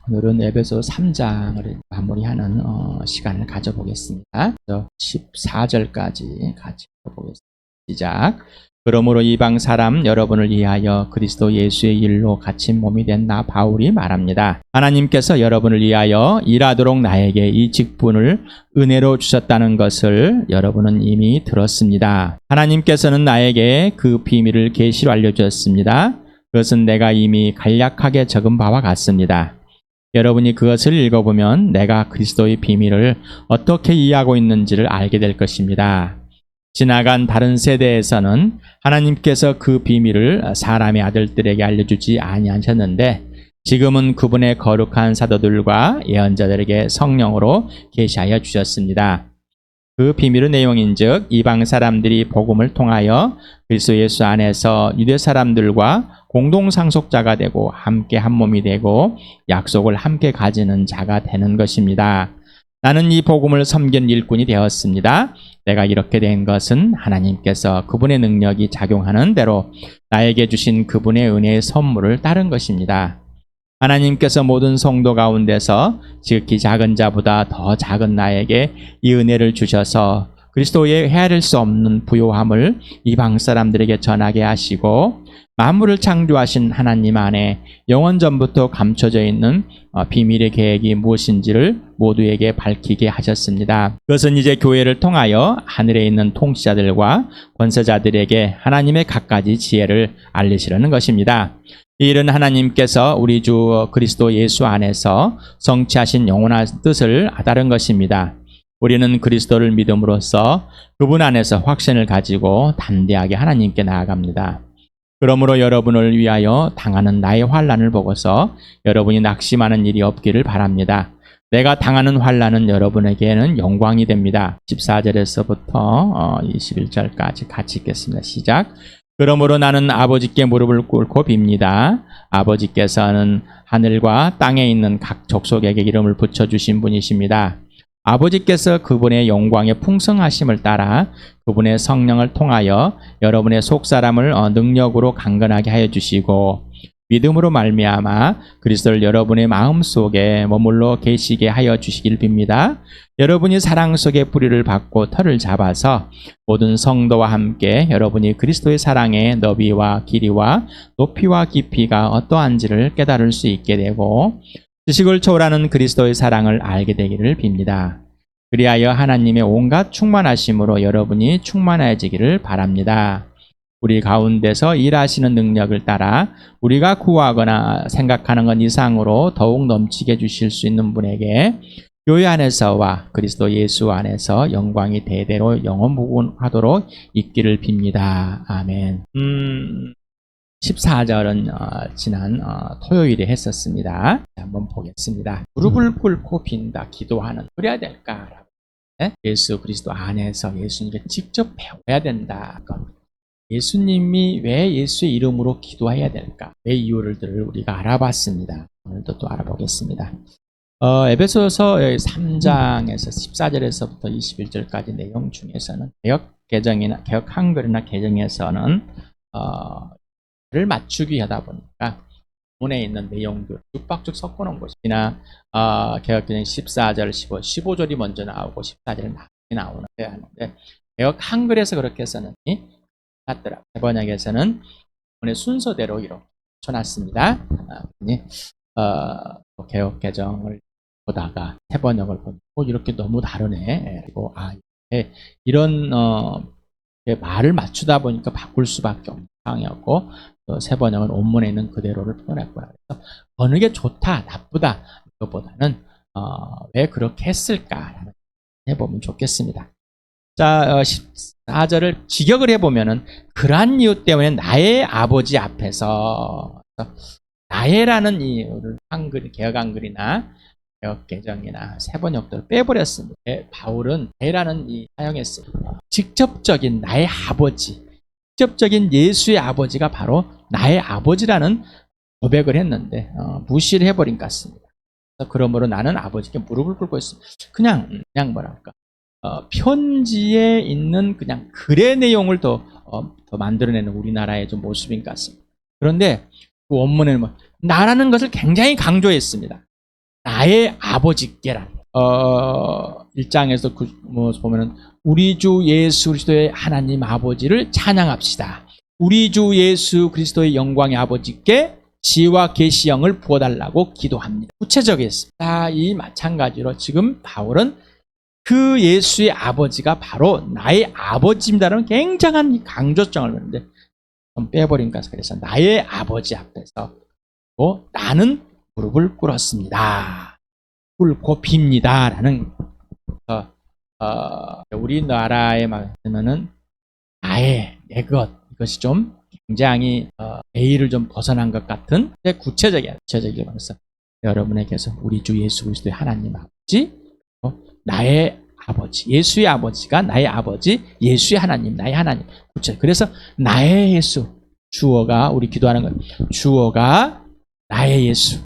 오늘은 에베소 3장을 마무리하는 시간을 가져보겠습니다. 14절까지 같이 보겠습니다. 시작. 그러므로 이방 사람 여러분을 위하여 그리스도 예수의 일로 갇힌 몸이 된 나 바울이 말합니다. 하나님께서 여러분을 위하여 일하도록 나에게 이 직분을 은혜로 주셨다는 것을 여러분은 이미 들었습니다. 하나님께서는 나에게 그 비밀을 계시로 알려주셨습니다. 그것은 내가 이미 간략하게 적은 바와 같습니다. 여러분이 그것을 읽어보면 내가 그리스도의 비밀을 어떻게 이해하고 있는지를 알게 될 것입니다. 지나간 다른 세대에서는 하나님께서 그 비밀을 사람의 아들들에게 알려주지 아니하셨는데 지금은 그분의 거룩한 사도들과 예언자들에게 성령으로 계시하여 주셨습니다. 그 비밀의 내용인즉 이방 사람들이 복음을 통하여 그리스도 예수 안에서 유대 사람들과 공동 상속자가 되고 함께 한 몸이 되고 약속을 함께 가지는 자가 되는 것입니다. 나는 이 복음을 섬긴 일꾼이 되었습니다. 내가 이렇게 된 것은 하나님께서 그분의 능력이 작용하는 대로 나에게 주신 그분의 은혜의 선물을 따른 것입니다. 하나님께서 모든 성도 가운데서 지극히 작은 자보다 더 작은 나에게 이 은혜를 주셔서 그리스도의 헤아릴 수 없는 부요함을 이방 사람들에게 전하게 하시고 만물을 창조하신 하나님 안에 영원 전부터 감춰져 있는 비밀의 계획이 무엇인지를 모두에게 밝히게 하셨습니다. 그것은 이제 교회를 통하여 하늘에 있는 통치자들과 권세자들에게 하나님의 갖가지 지혜를 알리시려는 것입니다. 이 일은 하나님께서 우리 주 그리스도 예수 안에서 성취하신 영원한 뜻을 다른 것입니다. 우리는 그리스도를 믿음으로써 그분 안에서 확신을 가지고 담대하게 하나님께 나아갑니다. 그러므로 여러분을 위하여 당하는 나의 환난을 보고서 여러분이 낙심하는 일이 없기를 바랍니다. 내가 당하는 환난은 여러분에게는 영광이 됩니다. 14절에서부터 21절까지 같이 읽겠습니다. 시작. 그러므로 나는 아버지께 무릎을 꿇고 빕니다. 아버지께서는 하늘과 땅에 있는 각 족속에게 이름을 붙여주신 분이십니다. 아버지께서 그분의 영광의 풍성하심을 따라 그분의 성령을 통하여 여러분의 속사람을 능력으로 강건하게 하여 주시고 믿음으로 말미암아 그리스도를 여러분의 마음속에 머물러 계시게 하여 주시길 빕니다. 여러분이 사랑 속에 뿌리를 받고 털을 잡아서 모든 성도와 함께 여러분이 그리스도의 사랑의 너비와 길이와 높이와 깊이가 어떠한지를 깨달을 수 있게 되고 지식을 초월하는 그리스도의 사랑을 알게 되기를 빕니다. 그리하여 하나님의 온갖 충만하심으로 여러분이 충만해지기를 바랍니다. 우리 가운데서 일하시는 능력을 따라 우리가 구하거나 생각하는 것 이상으로 더욱 넘치게 주실 수 있는 분에게 교회 안에서와 그리스도 예수 안에서 영광이 대대로 영원무궁하도록 있기를 빕니다. 아멘. 14절은 지난 토요일에 했었습니다. 한번 보겠습니다. 무릎을 꿇고 빈다, 기도하는. 그래야 될까라고. 네? 예수 그리스도 안에서 예수님께 직접 배워야 된다. 예수님이 왜 예수의 이름으로 기도해야 될까? 그 이유를 우리가 알아봤습니다. 오늘도 또 알아보겠습니다. 에베소서 3장에서 14절에서부터 21절까지 내용 중에서는 개혁 한글이나 개정에서는 를 맞추기 하다 보니까 본에 있는 내용들 쭉박쭉 섞어놓은 것이나 개혁개정 14절, 15절이 먼저 나오고 14절이 나오는 하는데 개혁 한글에서 그렇게 썼느니 같더라. 번역에서는 본의 순서대로 이렇게 쳐놨습니다. 개혁 개정을 보다가 새 번역을 보고 이렇게 너무 다르네. 그리고 이런 말을 맞추다 보니까 바꿀 수밖에 없는 상황이었고 새 번역은 원문에 있는 그대로를 표현했고요. 그래서 어느 게 좋다, 나쁘다 이것보다는 왜 그렇게 했을까 해보면 좋겠습니다. 자, 14절을 직역을 해보면은 그러한 이유 때문에 나의 아버지 앞에서 나의라는 이유를 한글, 개혁 한글이나 개혁 개정이나 새 번역들을 빼버렸습니다. 바울은 내라는 이 사용했어요. 직접적인 나의 아버지, 직접적인 예수의 아버지가 바로 나의 아버지라는 고백을 했는데 무시를 해버린 것 같습니다. 그러므로 나는 아버지께 무릎을 꿇고 있습니다. 그냥 뭐랄까 편지에 있는 그냥 글의 내용을 더 만들어내는 우리나라의 좀 모습인 것 같습니다. 그런데 그 원문에는 나라는 것을 굉장히 강조했습니다. 나의 아버지께란 1장에서 보면은 우리 주 예수 그리스도의 하나님 아버지를 찬양합시다. 우리 주 예수 그리스도의 영광의 아버지께 지혜와 계시형을 부어달라고 기도합니다. 구체적이었습니다. 이 마찬가지로 지금 바울은 그 예수의 아버지가 바로 나의 아버지입니다라는 굉장한 강조점을 하는데 좀 빼버린가 그래서 나의 아버지 앞에서 나는 무릎을 꿇었습니다. 꿇고 빕니다라는 우리나라에 말하면은 나의 내 것 이것이 좀 굉장히 A를 좀 벗어난 것 같은 구체적이게 말해서 여러분에게서 우리 주 예수 그리스도의 하나님 아버지 나의 아버지 예수의 아버지가 나의 아버지 예수의 하나님 나의 하나님 그래서 나의 예수 주어가 우리 기도하는 것 주어가 나의 예수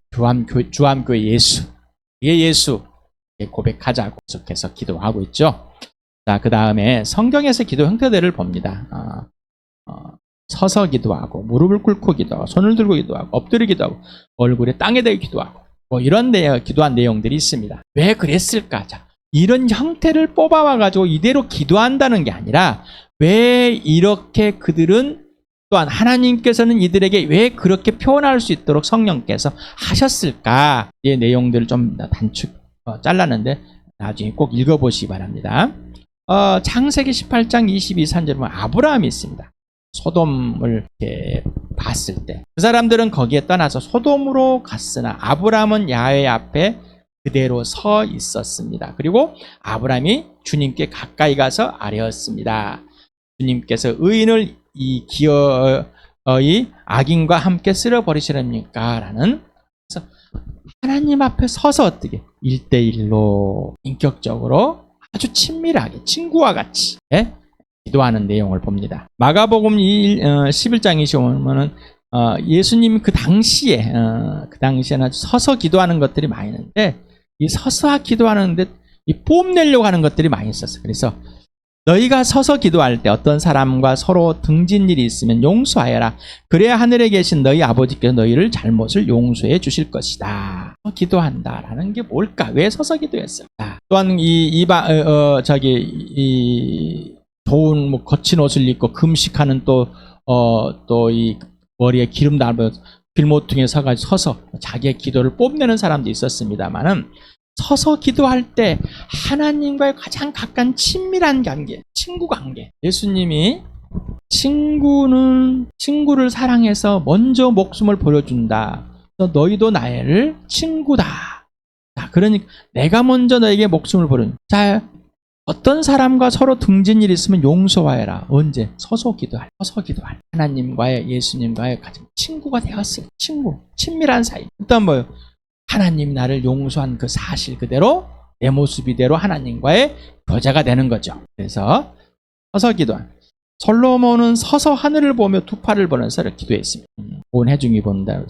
주암교회 예수 이게 예수 고백하자고 계속해서 기도하고 있죠. 자, 그 다음에 성경에서 기도 형태들을 봅니다. 서서 기도하고 무릎을 꿇고 기도하고 손을 들고 기도하고 엎드려 기도하고 얼굴에 땅에 대고 기도하고 이런 기도한 내용들이 있습니다. 왜 그랬을까? 자, 이런 형태를 뽑아와가지고 이대로 기도한다는 게 아니라 왜 이렇게 그들은 또한 하나님께서는 이들에게 왜 그렇게 표현할 수 있도록 성령께서 하셨을까? 이 내용들을 좀 잘랐는데 나중에 꼭 읽어보시기 바랍니다. 창세기 18장 22~23절에 보면 아브라함이 있습니다. 소돔을 이렇게 봤을 때 그 사람들은 거기에 떠나서 소돔으로 갔으나 아브라함은 야훼 앞에 그대로 서 있었습니다. 그리고 아브라함이 주님께 가까이 가서 아뢰었습니다. 주님께서 의인을 이 기어의 악인과 함께 쓸어버리시렵니까? 라는 그래서 하나님 앞에 서서 어떻게 1대1로 인격적으로 아주 친밀하게 친구와 같이 기도하는 내용을 봅니다. 마가복음 11장 25절은 예수님이 그 당시에는 서서 기도하는 것들이 많이 있는데 이 서서 기도하는데 이 뽐내려고 하는 것들이 많이 있었어요. 그래서 너희가 서서 기도할 때 어떤 사람과 서로 등진 일이 있으면 용서하여라. 그래야 하늘에 계신 너희 아버지께서 너희를 잘못을 용서해 주실 것이다. 기도한다라는 게 뭘까? 왜 서서 기도했을까? 또한 좋은 거친 옷을 입고 금식하는 또 이 머리에 기름 담은 길모퉁이에 서서 자기의 기도를 뽐내는 사람도 있었습니다만은 서서 기도할 때 하나님과의 가장 가까운 친밀한 관계, 친구 관계. 예수님이 친구를 사랑해서 먼저 목숨을 버려준다. 너희도 나를 친구다. 자, 그러니까 내가 먼저 너에게 목숨을 버려준다. 자, 어떤 사람과 서로 등진 일이 있으면 용서하여라. 언제? 서서 기도할. 하나님과의 예수님과의 가장 친구가 되었을 친밀한 사이. 일단 뭐요? 하나님 나를 용서한 그 사실 그대로 내 모습 이대로 하나님과의 교제가 되는 거죠. 그래서 서서 기도한. 솔로몬은 서서 하늘을 보며 두 팔을 벌여서 기도했습니다. 온 해중이 본다.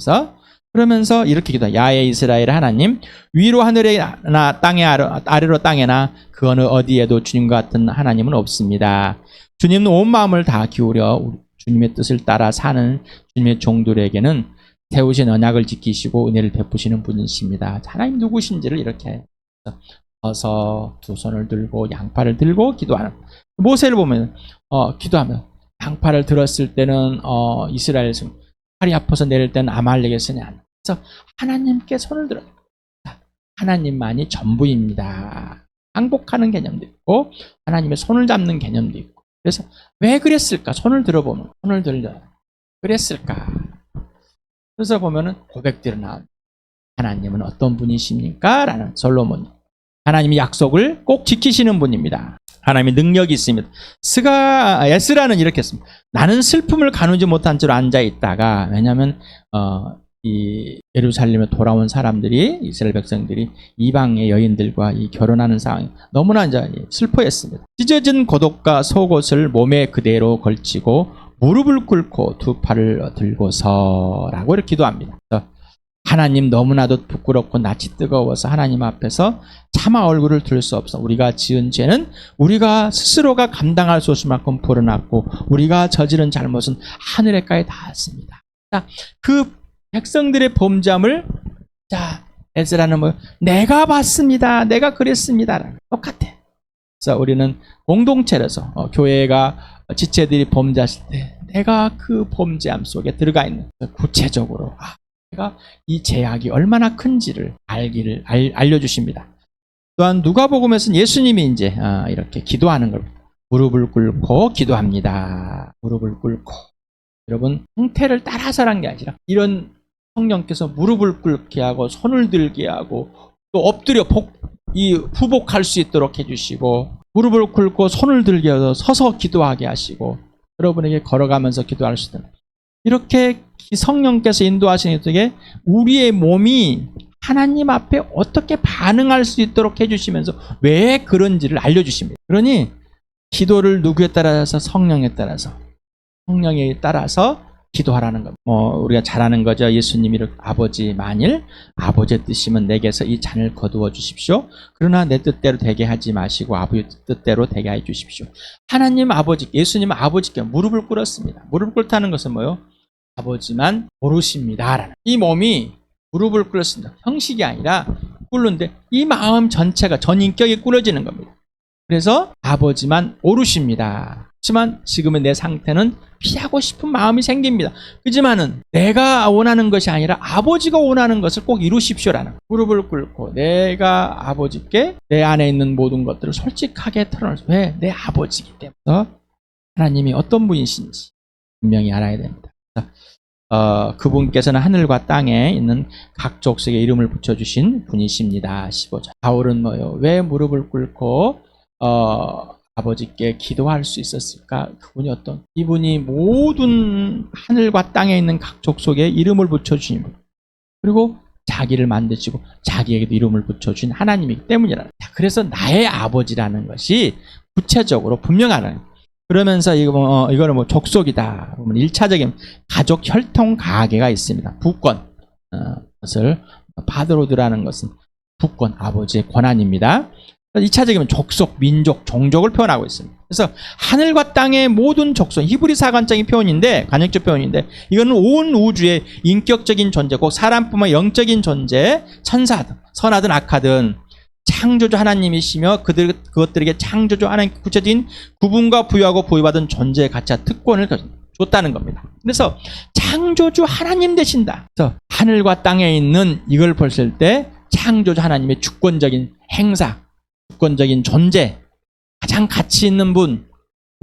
그러면서 이렇게 기도해. 야훼 이스라엘 하나님 위로 하늘에나 땅에 아래로 땅에나 그 어느 어디에도 주님과 같은 하나님은 없습니다. 주님은 온 마음을 다 기울여 주님의 뜻을 따라 사는 주님의 종들에게는 세우신 언약을 지키시고 은혜를 베푸시는 분이십니다. 하나님 누구신지를 이렇게 서서 두 손을 들고 양팔을 들고 기도하는. 모세를 보면 기도하면 양팔을 들었을 때는 이스라엘에서 팔이 아파서 내릴 때는 아말렉에서냐. 그래서 하나님께 손을 들어요. 하나님만이 전부입니다. 항복하는 개념도 있고 하나님의 손을 잡는 개념도 있고. 그래서 왜 그랬을까? 손을 들어보면 손을 들려. 그랬을까? 그래서 보면은 고백들이 나옵니다. 하나님은 어떤 분이십니까? 라는 솔로몬. 하나님이 약속을 꼭 지키시는 분입니다. 하나님의 능력이 있습니다. 에스라는 이렇게 했습니다. 나는 슬픔을 가누지 못한 채로 앉아 있다가 왜냐하면 이 예루살렘에 돌아온 사람들이 이스라엘 백성들이 이방의 여인들과 이 결혼하는 상황이 너무나 이제 슬퍼했습니다. 찢어진 겉옷과 속옷을 몸에 그대로 걸치고 무릎을 꿇고 두 팔을 들고서라고 이렇게 기도합니다. 하나님 너무나도 부끄럽고 낯이 뜨거워서 하나님 앞에서 차마 얼굴을 들 수 없어. 우리가 지은 죄는 우리가 스스로가 감당할 수 없을 만큼 불어났고 우리가 저지른 잘못은 하늘에까지 닿았습니다. 자, 그 백성들의 범죄함을 에스라는 뭐 내가 봤습니다. 내가 그랬습니다. 똑같아. 그래서 우리는 공동체로서 교회가 지체들이 범죄했을 때 내가 그 범죄함 속에 들어가 있는 구체적으로 내가 이 죄악이 얼마나 큰지를 알려주십니다. 또한 누가복음에서는 예수님이 이제 이렇게 기도하는 걸 무릎을 꿇고 기도합니다. 무릎을 꿇고. 여러분 형태를 따라서란 게 아니라 이런 성령께서 무릎을 꿇게 하고 손을 들게 하고 또 엎드려 후복할 수 있도록 해주시고 무릎을 꿇고 손을 들게 하고 서서 기도하게 하시고 여러분에게 걸어가면서 기도할 수 있도록 이렇게 성령께서 인도하시는 쪽에 우리의 몸이 하나님 앞에 어떻게 반응할 수 있도록 해주시면서 왜 그런지를 알려주십니다. 그러니 기도를 누구에 따라서 성령에 따라서 기도하라는 겁니다. 우리가 잘 아는 거죠. 예수님이 아버지 만일 아버지의 뜻이면 내게서 이 잔을 거두어 주십시오. 그러나 내 뜻대로 되게 하지 마시고 아버지 뜻대로 되게 해 주십시오. 하나님 아버지, 예수님은 아버지께 무릎을 꿇었습니다. 무릎을 꿇다는 것은 뭐요? 아버지만 모르십니다라는. 이 몸이 무릎을 꿇었습니다. 형식이 아니라 꿇는데 이 마음 전체가 전인격이 꿇어지는 겁니다. 그래서 아버지만 모르십니다. 하지만 지금의 내 상태는 피하고 싶은 마음이 생깁니다. 그렇지만은 내가 원하는 것이 아니라 아버지가 원하는 것을 꼭 이루십시오라는 무릎을 꿇고 내가 아버지께 내 안에 있는 모든 것들을 솔직하게 털어놓으세요. 왜? 내 아버지이기 때문에 하나님이 어떤 분이신지 분명히 알아야 됩니다. 그분께서는 하늘과 땅에 있는 각 족속에 이름을 붙여주신 분이십니다. 15절. 바울은 뭐요? 왜 무릎을 꿇고 아버지께 기도할 수 있었을까? 그분이 이분이 모든 하늘과 땅에 있는 각 족속에 이름을 붙여주신 분. 그리고 자기를 만드시고 자기에게도 이름을 붙여준 하나님이기 때문이라. 그래서 나의 아버지라는 것이 구체적으로 분명하는. 그러면서 이거는 뭐 족속이다. 1차적인 가족 혈통 가계가 있습니다. 부권. 것을 파드로드라는 것은 부권, 아버지의 권한입니다. 2차적이면 족속, 민족, 종족을 표현하고 있습니다. 그래서 하늘과 땅의 모든 족속, 히브리 사관적인 표현인데, 관역적 표현인데, 이거는 온 우주의 인격적인 존재, 꼭 사람뿐만 영적인 존재, 천사든, 선하든 악하든, 창조주 하나님이시며 그것들에게 창조주 하나님 구체적인 구분과 부여하고 보유받은 존재의 가치와 특권을 줬다는 겁니다. 그래서 창조주 하나님 되신다. 그래서 하늘과 땅에 있는 이걸 봤을 때 창조주 하나님의 주권적인 행사, 주권적인 존재, 가장 가치 있는 분,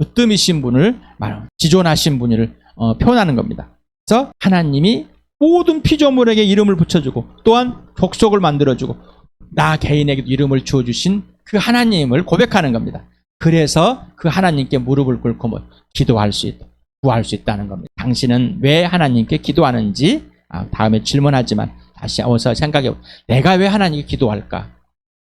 으뜸이신 분을 말하는, 지존하신 분을 표현하는 겁니다. 그래서 하나님이 모든 피조물에게 이름을 붙여주고 또한 족속을 만들어주고 나 개인에게도 이름을 주어주신 그 하나님을 고백하는 겁니다. 그래서 그 하나님께 무릎을 꿇고 기도할 수 있다, 구할 수 있다는 겁니다. 당신은 왜 하나님께 기도하는지 다음에 질문하지만 다시 어서 생각해보세요. 내가 왜 하나님께 기도할까?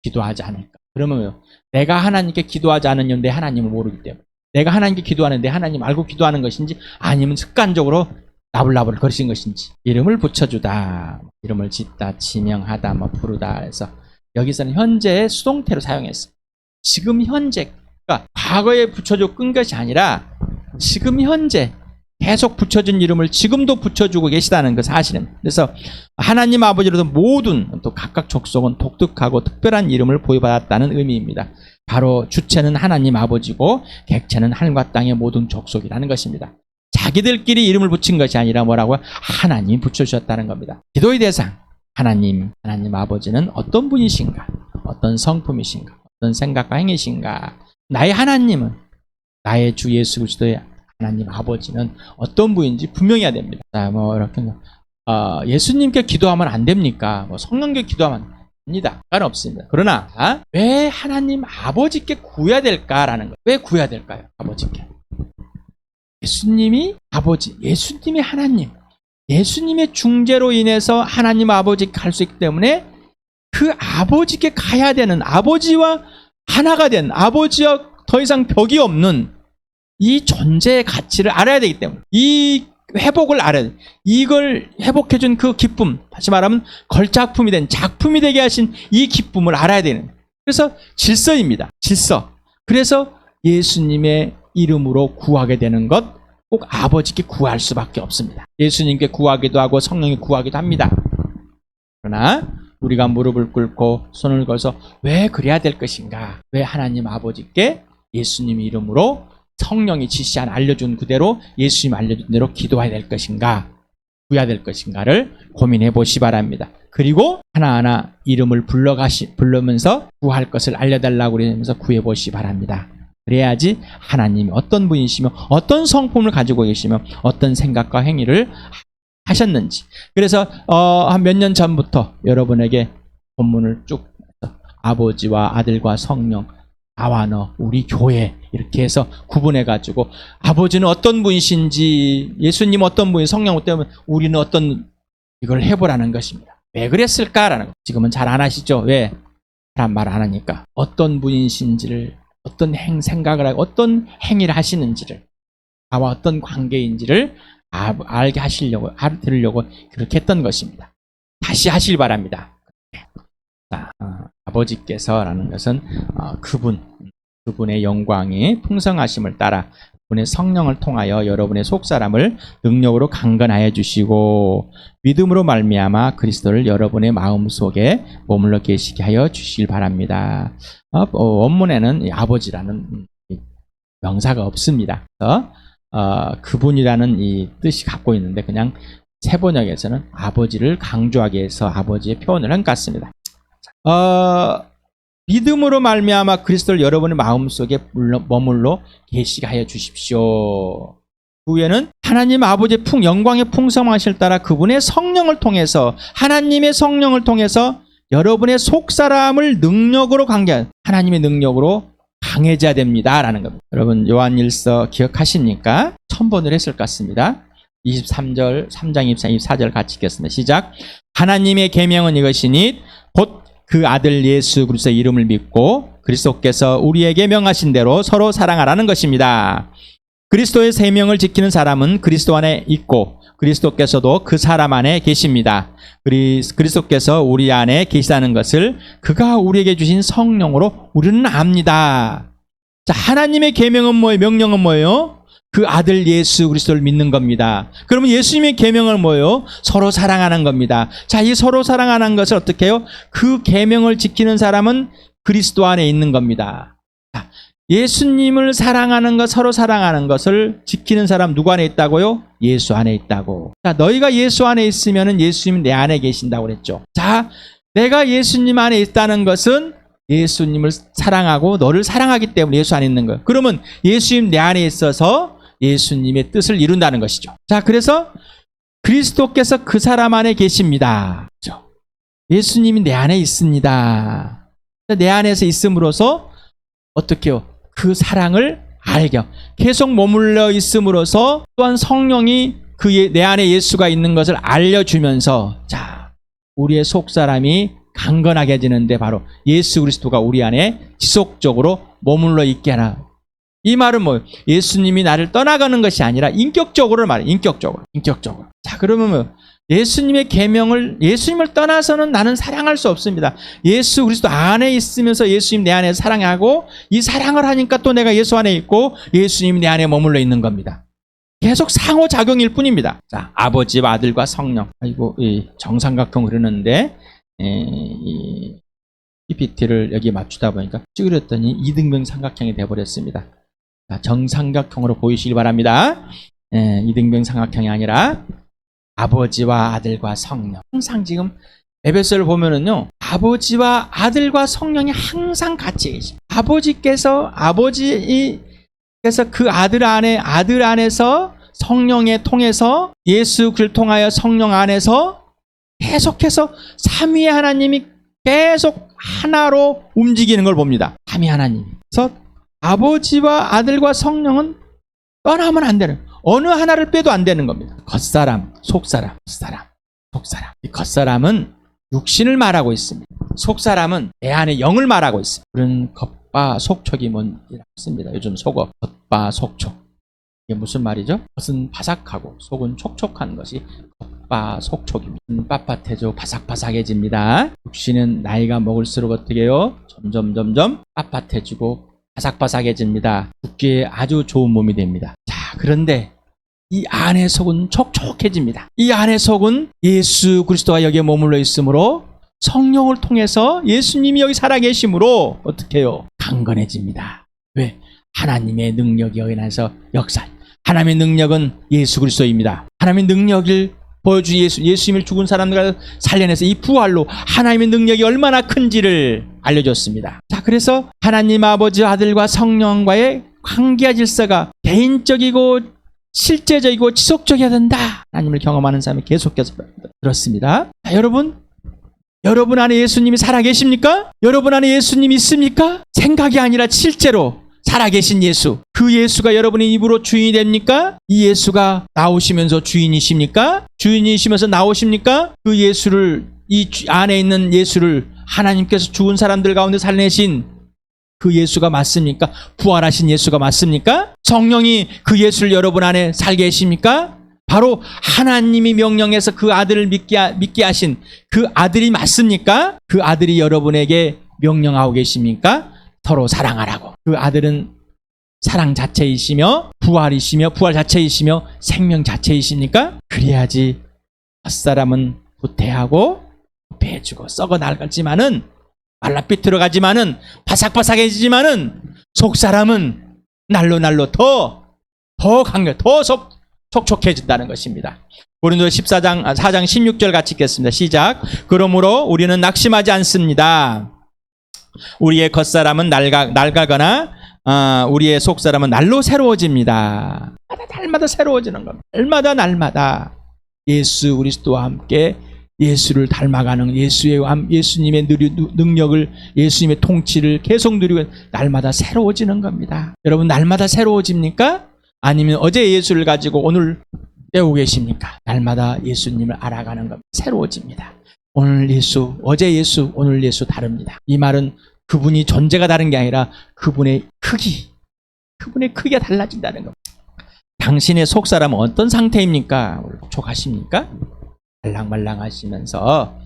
기도하지 않을까? 그러면 내가 하나님께 기도하지 않으면 내 하나님을 모르기 때문에 내가 하나님께 기도하는데 하나님 알고 기도하는 것인지 아니면 습관적으로 나불나불 거리신 것인지 이름을 붙여주다, 이름을 짓다, 지명하다, 부르다 해서 여기서는 현재의 수동태로 사용했어요. 지금 현재, 그러니까 과거에 붙여주고 끈 것이 아니라 지금 현재 계속 붙여준 이름을 지금도 붙여주고 계시다는 그 사실은. 그래서 하나님 아버지로도 모든 또 각각 족속은 독특하고 특별한 이름을 보유받았다는 의미입니다. 바로 주체는 하나님 아버지고 객체는 하늘과 땅의 모든 족속이라는 것입니다. 자기들끼리 이름을 붙인 것이 아니라 뭐라고요? 하나님 붙여주셨다는 겁니다. 기도의 대상 하나님 아버지는 어떤 분이신가? 어떤 성품이신가? 어떤 생각과 행위신가? 나의 하나님은 나의 주 예수 그리스도의 하나님 아버지는 어떤 분인지 분명해야 됩니다. 이렇게 예수님께 기도하면 안 됩니까? 성령께 기도하면 안 됩니다. 없습니다. 그러나 왜 하나님 아버지께 구해야 될까라는 거. 왜 구해야 될까요? 아버지께. 예수님이 아버지, 예수님이 하나님, 예수님의 중재로 인해서 하나님 아버지께 갈 수 있기 때문에 그 아버지께 가야 되는, 아버지와 하나가 된, 아버지와 더 이상 벽이 없는 이 존재의 가치를 알아야 되기 때문에, 이 회복을 알아야 돼. 이걸 회복해준 그 기쁨, 다시 말하면 걸작품이 된, 작품이 되게 하신 이 기쁨을 알아야 되는, 그래서 질서입니다. 질서. 그래서 예수님의 이름으로 구하게 되는 것, 꼭 아버지께 구할 수밖에 없습니다. 예수님께 구하기도 하고 성령에 구하기도 합니다. 그러나 우리가 무릎을 꿇고 손을 걸어서 왜 그래야 될 것인가? 왜 하나님 아버지께 예수님 이름으로 성령이 지시한 알려준 그대로 예수님 알려준 대로 기도해야 될 것인가? 구해야 될 것인가를 고민해 보시 바랍니다. 그리고 하나하나 이름을 부르면서 구할 것을 알려달라고 그러면서 구해 보시 바랍니다. 그래야지 하나님이 어떤 분이시며 어떤 성품을 가지고 계시며 어떤 생각과 행위를 하셨는지. 그래서 한 몇 년 전부터 여러분에게 본문을 쭉 아버지와 아들과 성령, 나와 너, 우리 교회 이렇게 해서 구분해가지고 아버지는 어떤 분이신지, 예수님 어떤 분이, 성령 어떤 분, 우리는 어떤, 이걸 해보라는 것입니다. 왜 그랬을까라는 거. 지금은 잘 안 하시죠? 왜? 사람 말 안 하니까. 어떤 분이신지를, 어떤 생각을 하고 어떤 행위를 하시는지를, 나와 어떤 관계인지를 알게 하시려고, 알아들으려고 그렇게 했던 것입니다. 다시 하실 바랍니다. 자, 아버지께서라는 것은 그분의 영광이 풍성하심을 따라 그분의 성령을 통하여 여러분의 속사람을 능력으로 강건하여 주시고 믿음으로 말미암아 그리스도를 여러분의 마음속에 머물러 계시게 하여 주시길 바랍니다. 원문에는 아버지라는 명사가 없습니다. 그분이라는 이 뜻이 갖고 있는데 그냥 세번역에서는 아버지를 강조하기 위해서 아버지의 표현을 한 것 같습니다. 믿음으로 말미암아 그리스도를 여러분의 마음속에 머물러 계시게 하여 주십시오. 그 후에는 하나님 아버지의 영광의 풍성하실 따라 그분의 성령을 통해서, 하나님의 성령을 통해서 여러분의 속사람을 능력으로 하나님의 능력으로 강해져야 됩니다 라는 겁니다. 여러분 요한일서 기억하십니까? 1000번을 했을 것 같습니다. 23절, 3장 24절 같이 읽겠습니다. 시작. 하나님의 계명은 이것이니 곧 그 아들 예수 그리스도의 이름을 믿고 그리스도께서 우리에게 명하신 대로 서로 사랑하라는 것입니다. 그리스도의 세명을 지키는 사람은 그리스도 안에 있고 그리스도께서도 그 사람 안에 계십니다. 그리스도께서 우리 안에 계시다는 것을 그가 우리에게 주신 성령으로 우리는 압니다. 자, 하나님의 계명은 뭐예요? 명령은 뭐예요? 그 아들 예수 그리스도를 믿는 겁니다. 그러면 예수님의 계명은 뭐예요? 서로 사랑하는 겁니다. 자, 이 서로 사랑하는 것을 어떻게 해요? 그 계명을 지키는 사람은 그리스도 안에 있는 겁니다. 자, 예수님을 사랑하는 것, 서로 사랑하는 것을 지키는 사람 누구 안에 있다고요? 예수 안에 있다고. 자, 너희가 예수 안에 있으면 예수님 내 안에 계신다고 그랬죠. 자, 내가 예수님 안에 있다는 것은 예수님을 사랑하고 너를 사랑하기 때문에 예수 안에 있는 거예요. 그러면 예수님 내 안에 있어서 예수님의 뜻을 이룬다는 것이죠. 자, 그래서 그리스도께서 그 사람 안에 계십니다. 예수님이 내 안에 있습니다. 내 안에서 있음으로써 어떻게 해요? 그 사랑을 알게 계속 머물러 있음으로써 또한 성령이 내 안에 예수가 있는 것을 알려주면서 자, 우리의 속사람이 강건하게 해지는데 바로 예수 그리스도가 우리 안에 지속적으로 머물러 있게 하나. 이 말은 뭐예요? 예수님이 나를 떠나가는 것이 아니라 인격적으로 말해요. 인격적으로. 자, 그러면 뭐예요? 예수님의 계명을, 예수님을 떠나서는 나는 사랑할 수 없습니다. 예수 그리스도 안에 있으면서 예수님 내 안에 사랑하고 이 사랑을 하니까 또 내가 예수 안에 있고 예수님이 내 안에 머물러 있는 겁니다. 계속 상호작용일 뿐입니다. 자, 아버지와 아들과 성령. 아이고, 이 정삼각형 흐르는데 이 PPT를 여기 맞추다 보니까 찌그렸더니 이등병 삼각형이 돼버렸습니다. 자, 정삼각형으로 보이시기 바랍니다. 이등병 삼각형이 아니라 아버지와 아들과 성령. 항상 지금 에베소를 보면은요, 아버지와 아들과 성령이 항상 같이 계십니다. 아버지께서 그 아들 안에서 성령에 통해서 예수 그를 통하여 성령 안에서 계속해서 삼위의 하나님이 계속 하나로 움직이는 걸 봅니다. 삼위 하나님. 그래서 아버지와 아들과 성령은 떠나면 안 되는, 어느 하나를 빼도 안 되는 겁니다. 겉사람, 속사람, 속사람. 이 겉사람은 육신을 말하고 있습니다. 속사람은 내 안에 영을 말하고 있습니다. 그런 겉바 속촉이 뭔지랍니다. 요즘 속어, 겉바 속촉. 이게 무슨 말이죠? 겉은 바삭하고 속은 촉촉한 것이 겉바 속촉입니다. 빳빳해져 바삭바삭해집니다. 육신은 나이가 먹을수록 어떻게 해요? 점점 빳빳해지고 바삭바삭해집니다. 죽기에 아주 좋은 몸이 됩니다. 자, 그런데 이 안의 속은 촉촉해집니다. 이 안의 속은 예수 그리스도가 여기에 머물러 있으므로 성령을 통해서 예수님이 여기 살아계심으로 어떻게 해요? 강건해집니다. 왜? 하나님의 능력이 여기 나서 역사. 하나님의 능력은 예수 그리스도입니다. 하나님의 능력을 보여주 예수님을 죽은 사람들을 살려내서 이 부활로 하나님의 능력이 얼마나 큰지를 알려줬습니다. 자, 그래서 하나님 아버지 아들과 성령과의 관계와 질서가 개인적이고 실제적이고 지속적이어야 된다. 하나님을 경험하는 사람이 계속해서 들었습니다. 자, 여러분 안에 예수님이 살아계십니까? 여러분 안에 예수님이 있습니까? 생각이 아니라 실제로 살아계신 예수, 그 예수가 여러분의 입으로 주인이 됩니까? 이 예수가 나오시면서 주인이십니까? 주인이시면서 나오십니까? 그 예수를, 이 안에 있는 예수를 하나님께서 죽은 사람들 가운데 살려내신 그 예수가 맞습니까? 부활하신 예수가 맞습니까? 성령이 그 예수를 여러분 안에 살게 하십니까? 바로 하나님이 명령해서 그 아들을 믿게 하신 그 아들이 맞습니까? 그 아들이 여러분에게 명령하고 계십니까? 서로 사랑하라고. 그 아들은 사랑 자체이시며 부활이시며 부활 자체이시며 생명 자체이십니까? 그래야지 겉사람은 부패하고 부패해지고 썩어 나갔지만은 말라비틀어가지만은 바삭바삭해지지만은 속사람은 날로 더 강력, 더 촉촉해진다는 것입니다. 고린도서 4장 16절 같이 읽겠습니다. 시작. 그러므로 우리는 낙심하지 않습니다. 우리의 겉사람은 낡아거나 우리의 속사람은 날로 새로워집니다. 날마다 새로워지는 겁니다. 날마다 예수 그리스도와 함께 예수를 닮아가는 예수님의 능력을, 예수님의 통치를 계속 누리고 날마다 새로워지는 겁니다. 여러분 날마다 새로워집니까? 아니면 어제 예수를 가지고 오늘 배우고 계십니까? 날마다 예수님을 알아가는 겁니다. 새로워집니다. 오늘 예수, 어제 예수, 오늘 예수 다릅니다. 이 말은 그분이 존재가 다른 게 아니라 그분의 크기가 달라진다는 겁니다. 당신의 속사람은 어떤 상태입니까? 촉촉하십니까? 말랑말랑하시면서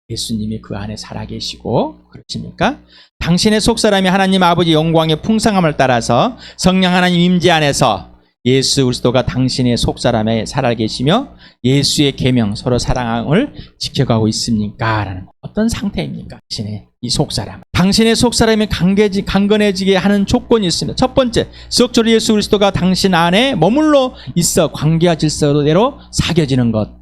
예수님이 그 안에 살아계시고 그렇습니까? 당신의 속사람이 하나님 아버지 영광의 풍성함을 따라서 성령 하나님 임재 안에서 예수 그리스도가 당신의 속사람에 살아계시며 예수의 계명 서로 사랑을 지켜가고 있습니까? 라는 어떤 상태입니까? 당신의 이 속사람. 당신의 속사람이 강건해지게 하는 조건이 있습니다. 첫 번째, 지속적으로 예수 그리스도가 당신 안에 머물러 있어 관계와 질서대로 사겨지는 것.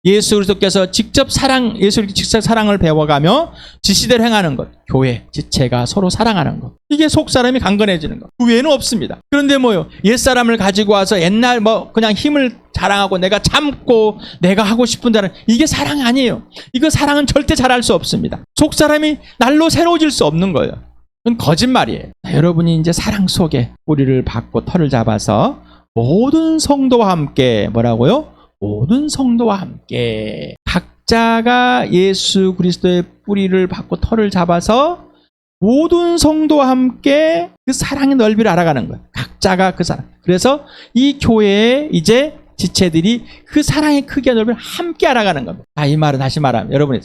예수 그리스도께서 직접 사랑을 배워가며 지시대로 행하는 것. 교회, 지체가 서로 사랑하는 것. 이게 속사람이 강건해지는 것. 그 외에는 없습니다. 그런데 뭐요? 옛사람을 가지고 와서 옛날 그냥 힘을 자랑하고 내가 참고 내가 하고 싶은 대로 이게 사랑이 아니에요. 이거 사랑은 절대 잘할 수 없습니다. 속사람이 날로 새로워질 수 없는 거예요. 그건 거짓말이에요. 여러분이 이제 사랑 속에 뿌리를 박고 털을 잡아서 모든 성도와 함께 뭐라고요? 모든 성도와 함께 각자가 예수 그리스도의 뿌리를 받고 털을 잡아서 모든 성도와 함께 그 사랑의 넓이를 알아가는 거예요. 각자가 그 사랑. 그래서 이 교회에 이제 지체들이 그 사랑의 크기와 넓이를 함께 알아가는 겁니다. 이 말은 다시 말하면 여러분이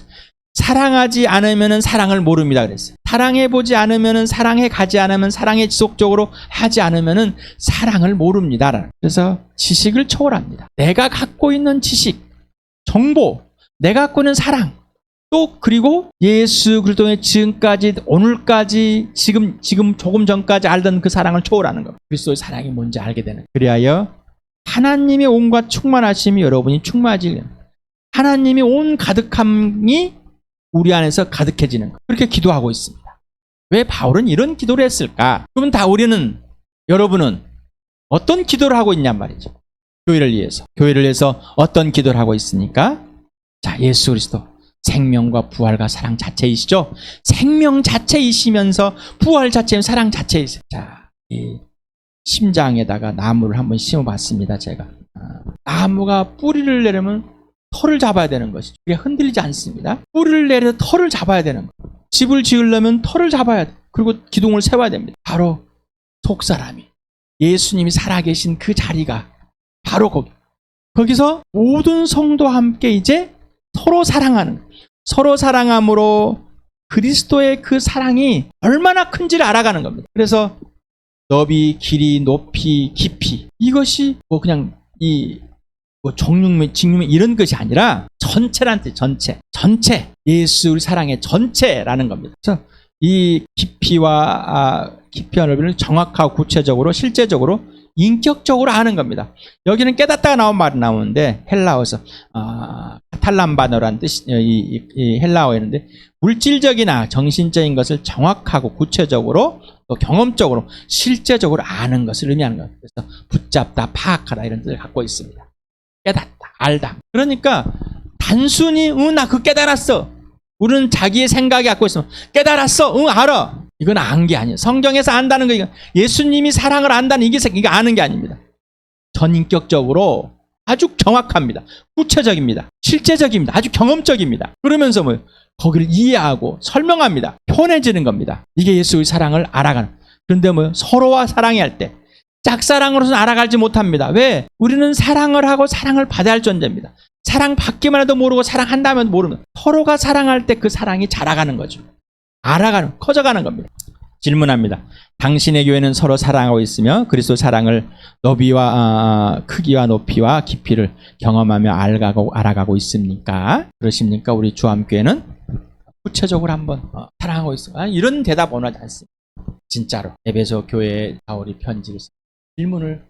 사랑하지 않으면 사랑을 모릅니다 그랬어요. 사랑해보지 않으면, 사랑해 가지 않으면, 사랑에 지속적으로 하지 않으면 사랑을 모릅니다. 그래서 지식을 초월합니다. 내가 갖고 있는 지식, 정보, 내가 갖고 있는 사랑, 또 그리고 예수 그리스도의 지금까지, 오늘까지, 지금 조금 전까지 알던 그 사랑을 초월하는 겁니다. 그리스도의 사랑이 뭔지 알게 되는. 그리하여 하나님의 온갖 충만하심이 여러분이 충만해지는, 하나님의 온 가득함이 우리 안에서 가득해지는 것. 그렇게 기도하고 있습니다. 왜 바울은 이런 기도를 했을까? 그러면 다 여러분은 어떤 기도를 하고 있냔 말이죠. 교회를 위해서 어떤 기도를 하고 있습니까? 자, 예수 그리스도 생명과 부활과 사랑 자체이시죠. 생명 자체이시면서 부활 자체인 사랑 자체이세요. 자, 이 심장에다가 나무를 한번 심어봤습니다. 제가 나무가 뿌리를 내려면 털을 잡아야 되는 것이죠. 그게 흔들리지 않습니다. 뿌리를 내려 털을 잡아야 되는 거예요. 집을 지으려면 털을 잡아야 돼. 그리고 기둥을 세워야 됩니다. 바로 속사람이 예수님이 살아계신 그 자리가 바로 거기서 모든 성도와 함께 이제 서로 사랑하는 거예요. 서로 사랑함으로 그리스도의 그 사랑이 얼마나 큰지를 알아가는 겁니다. 그래서 너비, 길이, 높이, 깊이 이것이 그냥 직육면 이런 것이 아니라 전체란 뜻, 전체. 예수를 사랑의 전체라는 겁니다. 그래서 이 깊이와 넓이를 정확하고 구체적으로, 실제적으로, 인격적으로 아는 겁니다. 여기는 깨닫다가 나온 말이 나오는데 헬라어에서 카탈란바너라는 뜻이 이 헬라어였는데 물질적이나 정신적인 것을 정확하고 구체적으로 또 경험적으로 실제적으로 아는 것을 의미하는 거예요. 그래서 붙잡다, 파악하다 이런 뜻을 갖고 있습니다. 깨닫다, 알다. 그러니까 단순히 나 그거 깨달았어. 우리는 자기의 생각이 갖고 있으면 깨달았어. 알아. 이건 안 게 아니에요. 성경에서 안다는 거, 예수님이 사랑을 안다는 이게 아는 게 아닙니다. 전인격적으로 아주 정확합니다. 구체적입니다. 실제적입니다. 아주 경험적입니다. 그러면서 거기를 이해하고 설명합니다. 편해지는 겁니다. 이게 예수의 사랑을 알아가는. 그런데 서로와 사랑해야 할 때 짝사랑으로서는 알아가지 못합니다. 왜? 우리는 사랑을 하고 사랑을 받아야 할 존재입니다. 사랑받기만 해도 모르고 사랑한다면 모르면 서로가 사랑할 때 그 사랑이 자라가는 거죠. 알아가는, 커져가는 겁니다. 질문합니다. 당신의 교회는 서로 사랑하고 있으며 그리스도 사랑을 너비와 크기와 높이와 깊이를 경험하며 알아가고 있습니까? 그러십니까? 우리 주암교회는 구체적으로 한번 사랑하고 있습니다. 이런 대답 원하지 않습니다. 진짜로 에베소 교회에 바울이 편지를 씁니다. 질문을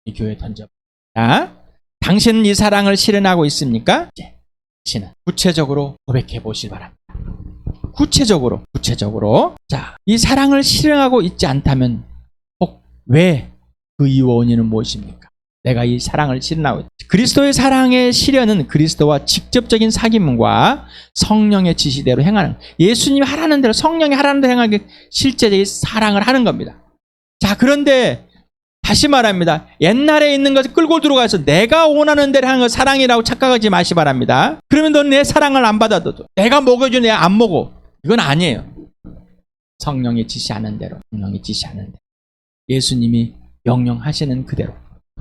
이 교회에 던져봅니다. 당신은 이 사랑을 실현하고 있습니까? 당신은 구체적으로 고백해 보시기 바랍니다. 구체적으로. 자, 이 사랑을 실현하고 있지 않다면 왜 그 이유 원인은 무엇입니까? 내가 이 사랑을 실현하고 있다. 그리스도의 사랑의 실현은 그리스도와 직접적인 사귐과 성령의 지시대로 행하는, 예수님이 하라는 대로, 성령이 하라는 대로 행하는 게 실제적인 사랑을 하는 겁니다. 자, 그런데 다시 말합니다. 옛날에 있는 것을 끌고 들어가서 내가 원하는 대로 하는 것 사랑이라고 착각하지 마시 바랍니다. 그러면 넌 내 사랑을 안 받아도 내가 먹어줘, 내가 안 먹어. 이건 아니에요. 성령이 지시하는 대로, 예수님이 명령하시는 그대로.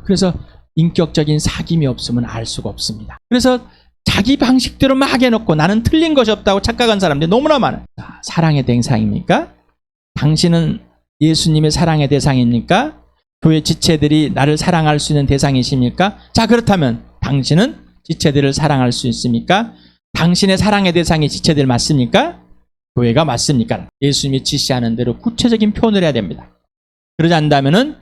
그래서 인격적인 사귐이 없으면 알 수가 없습니다. 그래서 자기 방식대로 막 해놓고 나는 틀린 것이 없다고 착각한 사람들이 너무나 많아요. 자, 사랑의 대상입니까? 당신은 예수님의 사랑의 대상입니까? 교회 지체들이 나를 사랑할 수 있는 대상이십니까? 자, 그렇다면 당신은 지체들을 사랑할 수 있습니까? 당신의 사랑의 대상이 지체들 맞습니까? 교회가 맞습니까? 예수님이 지시하는 대로 구체적인 표현을 해야 됩니다. 그러지 않다면은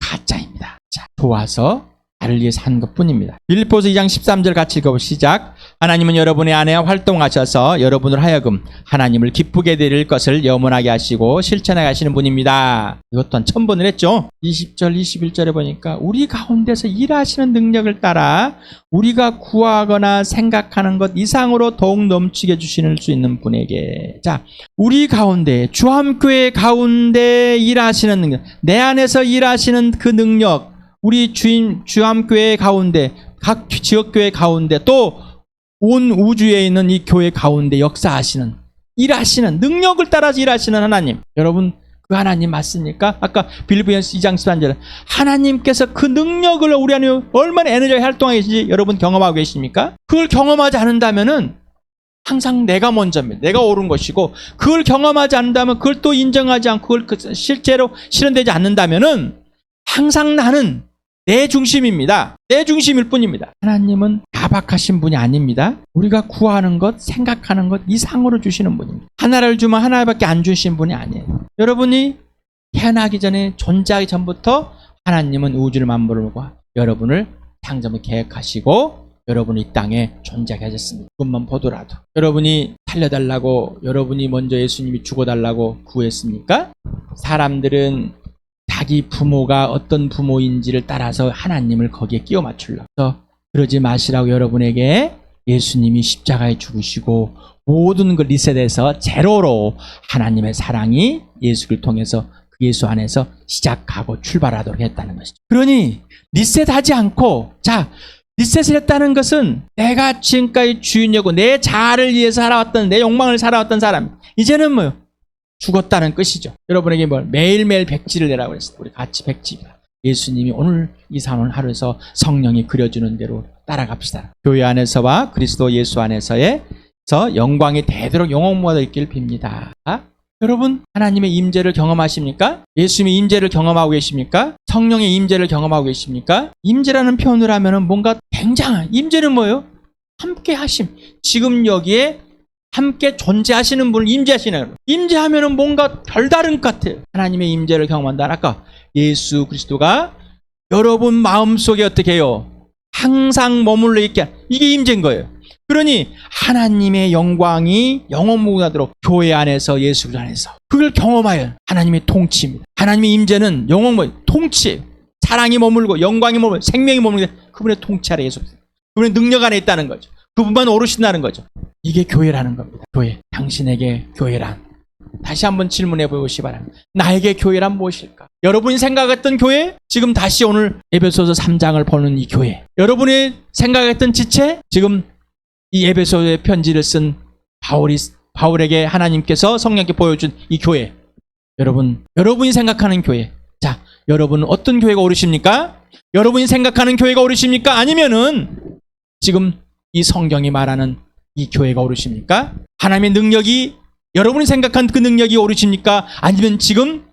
가짜입니다. 자, 좋아서 나를 위해서 한 것뿐입니다. 빌립보서 2장 13절 같이 읽어보시죠. 시작. 하나님은 여러분의 안에 활동하셔서 여러분을 하여금 하나님을 기쁘게 드릴 것을 염원하게 하시고 실천하게 하시는 분입니다. 이것 또한 첨번을 했죠. 20절 21절에 보니까 우리 가운데서 일하시는 능력을 따라 우리가 구하거나 생각하는 것 이상으로 더욱 넘치게 주실 수 있는 분에게. 자, 우리 가운데, 주암교회 가운데 일하시는 능력, 내 안에서 일하시는 그 능력, 우리 주암교회 가운데, 각 지역교회 가운데, 또 온 우주에 있는 이 교회 가운데 역사하시는, 일하시는, 능력을 따라서 일하시는 하나님. 여러분, 그 하나님 맞습니까? 아까 빌립보서 2장 13절 하나님께서 그 능력을 우리 안에 얼마나 에너지가 활동하고 계신지 여러분 경험하고 계십니까? 그걸 경험하지 않는다면은 항상 내가 먼저입니다. 내가 옳은 것이고, 그걸 경험하지 않는다면, 그걸 또 인정하지 않고 그걸 실제로 실현되지 않는다면은 항상 나는 내 중심입니다. 내 중심일 뿐입니다. 하나님은 야박하신 분이 아닙니다. 우리가 구하는 것, 생각하는 것 이상으로 주시는 분입니다. 하나를 주면 하나밖에 안 주신 분이 아니에요. 여러분이 태어나기 전에, 존재하기 전부터 하나님은 우주를 만들고 여러분을 창조을 계획하시고 여러분이 이 땅에 존재하게 하셨습니다. 그것만 보더라도 여러분이 살려달라고, 여러분이 먼저 예수님이 죽어달라고 구했습니까? 사람들은 자기 부모가 어떤 부모인지를 따라서 하나님을 거기에 끼워 맞추려고. 그러지 마시라고 여러분에게 예수님이 십자가에 죽으시고 모든 걸 리셋해서 제로로 하나님의 사랑이 예수를 통해서 그 예수 안에서 시작하고 출발하도록 했다는 것이죠. 그러니 리셋하지 않고, 자, 리셋을 했다는 것은 내가 지금까지 주인이고 내 자아를 위해서 살아왔던, 내 욕망을 살아왔던 사람, 이제는 죽었다는 뜻이죠. 여러분에게 매일매일 백지를 내라고 그랬어요. 우리 같이 백지입니다. 예수님이 오늘 이 상황을 하루에서 성령이 그려주는 대로 따라갑시다. 교회 안에서와 그리스도 예수 안에서의 영광이 되도록 영원모가 있길 빕니다. 여러분, 하나님의 임재를 경험하십니까? 예수님의 임재를 경험하고 계십니까? 성령의 임재를 경험하고 계십니까? 임재라는 표현을 하면은 뭔가 굉장한, 임재는 뭐예요? 함께 하심. 지금 여기에 함께 존재하시는 분을 임재하시는 거예요. 임재하면은 뭔가 별다른 것 같아요. 하나님의 임재를 경험한다. 아까 예수 그리스도가 여러분 마음속에 어떻게 해요? 항상 머물러 있게 하는, 이게 임재인 거예요. 그러니 하나님의 영광이 영원무궁하도록 교회 안에서 예수 그리스도 안에서 그걸 경험하여 하나님의 통치입니다. 하나님의 임재는 통치, 사랑이 머물고 영광이 머물고 생명이 머물고 그분의 통치 아래 예수 그리스도, 그분의 능력 안에 있다는 거죠. 그분만 오르신다는 거죠. 이게 교회라는 겁니다. 교회. 당신에게 교회란, 다시 한번 질문해 보시기 바랍니다. 나에게 교회란 무엇일까? 여러분이 생각했던 교회, 지금 다시 오늘 에베소서 3장을 보는 이 교회, 여러분이 생각했던 지체, 지금 이 에베소의 편지를 쓴 바울에게 하나님께서 성령께 보여준 이 교회, 여러분이 생각하는 교회. 자, 여러분은 어떤 교회가 오르십니까? 여러분이 생각하는 교회가 오르십니까? 아니면은 지금 이 성경이 말하는 이 교회가 오르십니까? 하나님의 능력이, 여러분이 생각한 그 능력이 오르십니까? 아니면 지금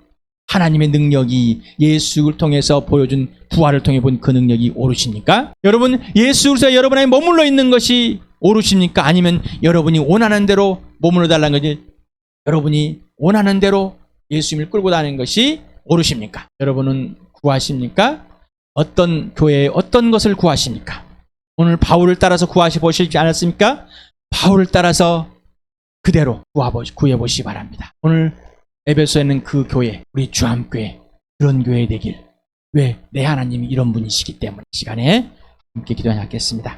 하나님의 능력이 예수를 통해서 보여준 부활을 통해 본 그 능력이 오르십니까? 여러분, 예수 그리스도에 여러분 안에 머물러 있는 것이 오르십니까? 아니면 여러분이 원하는 대로 머물러 달라는 것이, 여러분이 원하는 대로 예수님을 끌고 다니는 것이 오르십니까? 여러분은 구하십니까? 어떤 교회에 어떤 것을 구하십니까? 오늘 바울을 따라서 구하시지 않았습니까? 바울을 따라서 그대로 구해보시기 바랍니다. 오늘 에베소에는 그 교회, 우리 주함교회, 그런 교회 되길. 왜? 내 하나님이 이런 분이시기 때문에. 시간에 함께 기도하겠습니다.